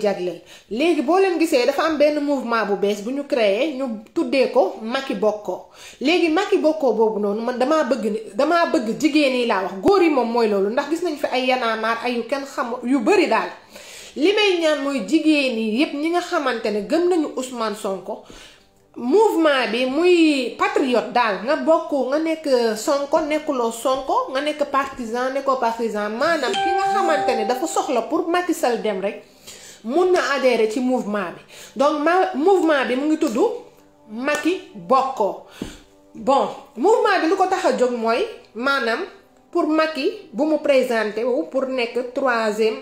jagleel léegi boo leen gisee dafa am benn mouvement bu bees bu ñu créé ñu tuddee ko Macky Bokkoo léegi Macky Bokkoo boobu noonu man damaa bëgg jigéen yi laa wax góor yi moom mooy loolu ndax gis nañ fi ay yanaamaar ay yu kenn xam yu bari daal li may ñaan mooy jigéen yi yépp ñi nga xamante ne gëm nañu Ousmane Sonko mouvement bi muy patriote daal nga bokk nga nekk Sonko nekkuloo Sonko nga nekk partisan nekkoo partisan maanaam ki nga xamante ne dafa soxla pour Macky Sall dem rek mun na adhérer ci mouvement bi donc mouvement bi mu ngi tudd Macky Bokkoo bon mouvement bi lu ko tax a jóg mooy maanaam pour Macky bu mu présenté wu pour nekk troisième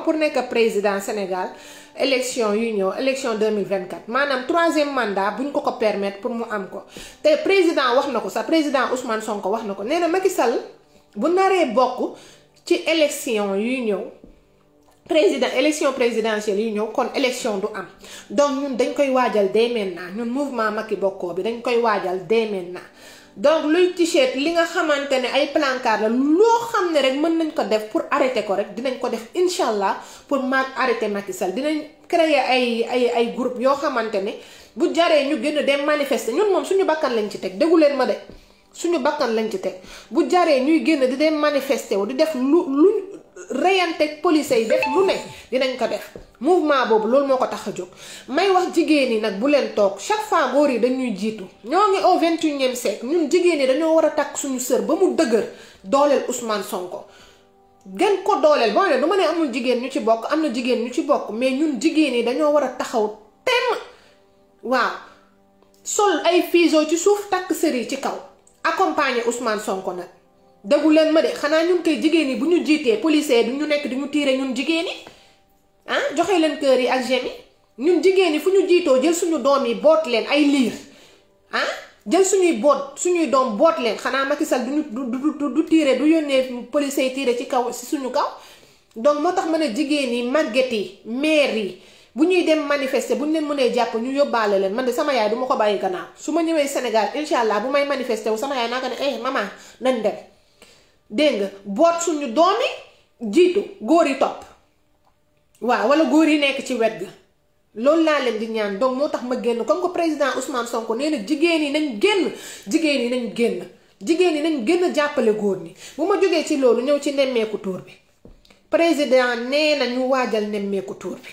pour nekk président Sénégal élection yu ñëw élection 2024 maanaam troisième mandat buñ ko permettre pour mu am ko te président wax na ko sax président Ousmane Sonko wax na ko nee na Macky Sall bu naree bokk ci élection yu ñëw élection présidentielle yu ñëw kon élection du am donc ñun dañ koy waajal dès maintenant ñun mouvement Macky Bokkoo bi dañ koy waajal dès maintenant donc luy t-shirt li nga xamante ne ay plancard la loo xam ne rek mën nañ ko def pour arrêter ko rek dinañ ko def incha allah pour arrêter Macky Sall dinañ créer ay groupe yoo xamante ne bu jaree ñu gën a dem manifester ñun moom suñu bakkan lañ ci teg déggu leen ma de suñu bakkan lañ ci teg bu jaree ñuy génn di dem manifester wu di def lu reyante police yi def lu ne dinañ ko def mouvement boobu loolu moo ko tax a jóg may wax jigéen ñi nag bu leen toog chaque fois góor yi dañuy jiitu ñoo ngi au 21e siècle ñun jigéen ñi dañoo war a takk suñu sër ba mu dëgër dooleel Ousmane Sonko gën ko dooleel boo ne du ma ne amul jigéen ñu ci bokk am na jigéen ñu ci bokk mais ñun jigéen ñi dañoo war a taxaw temm waaw sol ay fiso ci suuf takk sër yi ci kaw accompagner Ousmane Sonko nag déggu leen ma de xanaa ñun koy jigéen ñi bu ñu jiitee policier du ñu nekk di ñu tiire ñun jigéen ñi joxe leen kër yi ak gemi ñun jigéen ñi fu ñu jiitoo jël suñu doom yi boot leen ay liir jël suñuy doom boot leen xanaa Macky Sall du tiire du yónnee policier yi tiire ci kaw si suñu kaw donc moo tax ma ne jigéen yi màgget yi maire yi bu ñuy dem manifester bu ñu leen mënee jàpp ñu yóbbaale leen man de sama yaay du ma ko bàyyi gannaaw su ma ñëwee Sénégal incha allah bu may manifester wu sama yaay naa ko ne maman nañ dem dégg nga boot suñu doomi jiitu góor yi topp waaw wala góor yi nekk ci wet ga loolu laa leen di ñaan donc moo tax ma génn comme que président Ousmane Sonko nee na jigéen yi nañ génn jigéen yi nañ génn jàppale góor ñi bu ma jógee ci loolu ñëw ci nemmeeku tuur bi président nee na ñu waajal nemmeeku tuur bi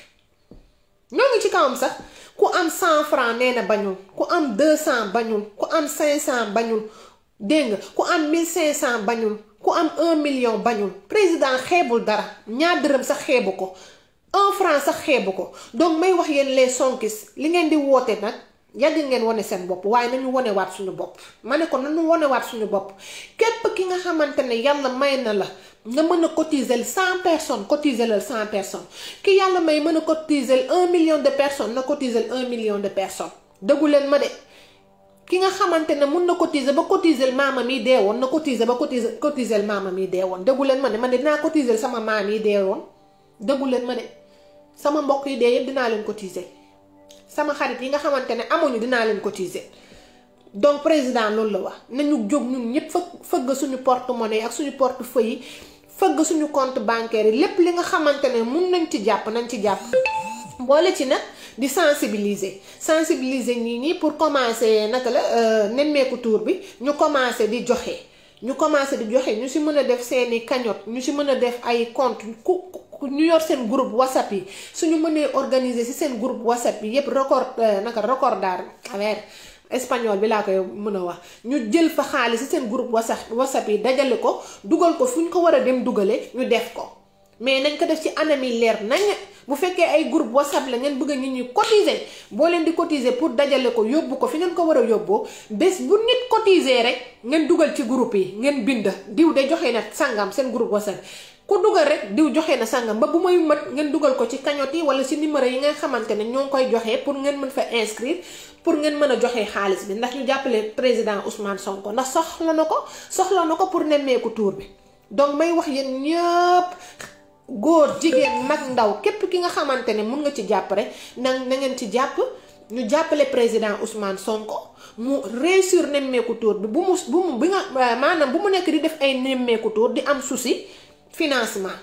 ñoo ngi ci kawam sax ku am 100 francs nee na bañul ku am 200 bañul ku am 500 bañul dégg nga ku am 1500 bañul ku am 1 million bañul président xeebul dara ñaar dërëm sax xeebu ko 1 franc sax xeebu ko donc may wax yéen les sonkis li ngeen di woote nag yàgg ngeen wane seen bopp waaye nañu wonewaat suñu bopp ma ne ko nañu wonewaat suñu bopp képp ki nga xamante ne yàlla may na la nga mën a cotiser 100 personnes cotiser la 100 personnes ki yàlla may mën a cotiser 1 million de personnes na cotiser 1 million de personnes dëggu leen ma de ki nga xamante ne mun na cotiser ba cotiser maama mi dee woon na cotiser ba cotiser maama mi dee woon dëggu leen ma ne man de dinaa cotiser sama maam yi dee woon dëggu leen ma de sama mbokk yi dee yëpp dinaa leen cotiser sama xarit yi nga xamante ne amuñu dinaa leen cotiser donc président loolu la wax nañu jóg ñun ñëpp fëgg suñu porte-monnaie ak suñu portefeuille yi fëgg suñu compte bancaire yi lépp li nga xamante ne mun nañ ci jàpp boole ci nag di sensibiliser ñii pour commencer naka la nemmeeku tuur bi ñu commencer di joxe ñu si mën a def seeni cagnotte ñu si mën a def ay compte ñu yor seen groupe WhatsApp yi suñu mënee organiser ci seen groupe WhatsApp yi yépp recordar affaire espagnol bi laa koy mën a wax ñu jël fa xaalis ci seen groupe WhatsApp yi dajale ko dugal ko fu ñu ko war a dem dugale ñu def ko mais nañ ko def ci anam yi leer nañ bu fekkee ay groupe WhatsApp la ngeen bëgg a ñi cotiser boo leen di cotiser pour dajale ko yóbbu ko fi ngeen ko war a yóbboo bés bu nit cotiser rek ngeen dugal ci groupe yi ngeen bind diw de joxe na sangam seen groupe WhatsApp ku dugal rek diw joxe na sangam ba bu may mat ngeen dugal ko ci cagnotte yi wala ci numéro yi nga xamante ne ñoo ngi koy joxe pour ngeen mën fa inscrire pour ngeen mën a joxe xaalis bi ndax ñu jàppale président Ousmane Sonko ndax soxla na ko pour nemmeeku tuur bi donc may wax yéen ñëpp góor jigéen mag ndaw képp ki nga xamante ne mun nga ci jàpp rek na ngeen ci jàpp ñu jàppale président Ousmane Sonko mu réussir nemmeeku tuur bi bu mu nekk di def ay nemmeeku tuur di am souci financement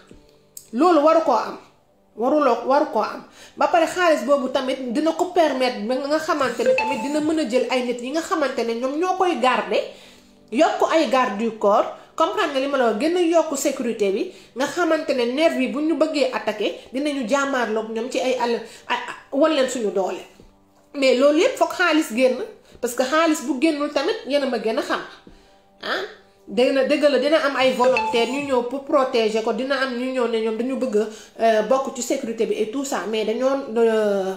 loolu waru koo am waru koo am. ba pare xaalis boobu tamit dina ko permettre ba nga xamante ne tamit dina mën a jël ay nit yi nga xamante ne ñoom ñoo koy garder yokk ay garde du corps comprendre nga li ma la wax gën a yokk sécurité bi nga xamante ne nervi yi bu ñu bëggee attaquer dinañu jàmmaarloog ñoom ci ay wan leen suñu doole. mais loolu yëpp foog xaalis génn parce que xaalis bu génnul tamit yéen a ma gën a xam ah. dëgg la dina am ay volontaires ñu ñëw pour protéger ko dina am ñu ñëw ne ñoom dañu bëgg a bokk ci sécurité bi et tout ça mais dañoo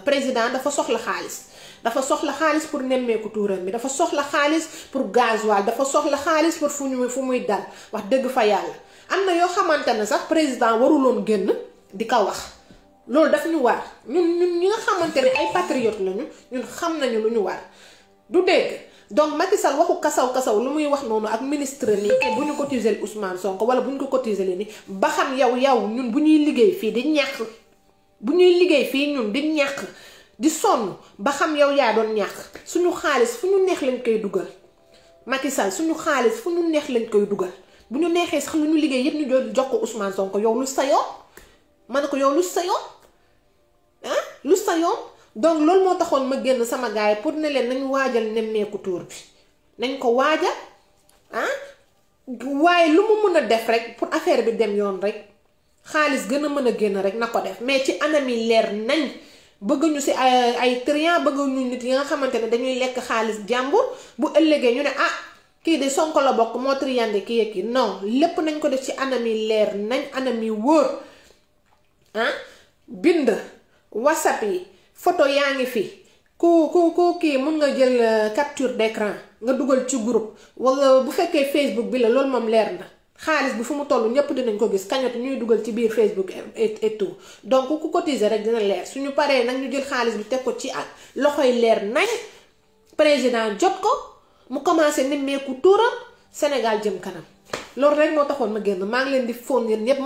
président dafa soxla xaalis. dafa soxla xaalis pour nemmeeku tuuram bi dafa soxla xaalis pour gasoil dafa soxla xaalis pour fu muy dal wax dëgg fa yàlla am na yoo xamante ne sax président waruloon génn di ko wax loolu daf ñu war ñun ñi nga xamante ne ay patriote lañu ñun xam nañu lu ñu war du dégg. donc Macky Sall waxu kasaw lu muy wax noonu ak ministre nii te bu ñu cotiser Ousmane Sonko wala bu ñu ko cotiser nii ba xam yow ñun bu ñuy liggéey fii di ñàkk di ñàkk di sonn ba xam yow yaa doon ñàkk suñu xaalis fu ñu neex lañ koy dugal Macky Sall suñu xaalis fu ñu neex lañ koy dugal bu ñu neexee sax lu ñu liggéey yépp ñu jox ko Ousmane Sonko yow lu sa yoon ma ne ko yow lu sa yoon ah lu sa yoon. donc loolu moo taxoon ma génn sama gaay pour ne leen nañu waajal nemmeeku tuur bi nañ ko waajal ah waaye lu mu mën a def rek pour affaire bi dem yoon rek xaalis gën a mën a génn rek na ko def mais ci anam yi leer nañ bëgguñu si ay triant bëgguñu nit yi nga xamante ne dañuy lekk xaalis jàmbur bu ëllëgee ñu ne ah kii de Sonko la bokk moo triande kii ak kii non lépp nañ ko def ci anam yi leer nañ anam yi wóor ah bind WhatsApp yi. photo yaa ngi fi ku kii mun nga jël capture d'écran nga dugal ci groupe wala bu fekkee Facebook bi la loolu moom leer na xaalis bi fu mu toll ñëpp dinañ ko gis cagnotte ñuy dugal ci biir Facebook et tout donc ku cotiser rek dina leer suñu paree nag ñu jël xaalis bi teg ko ci ak loxoy leer nañ président jot ko mu commencé nemmeeku tuuram Sénégal jëm kanam loolu rek moo taxoon ma génn maa ngi leen di fóon yéen ñëpp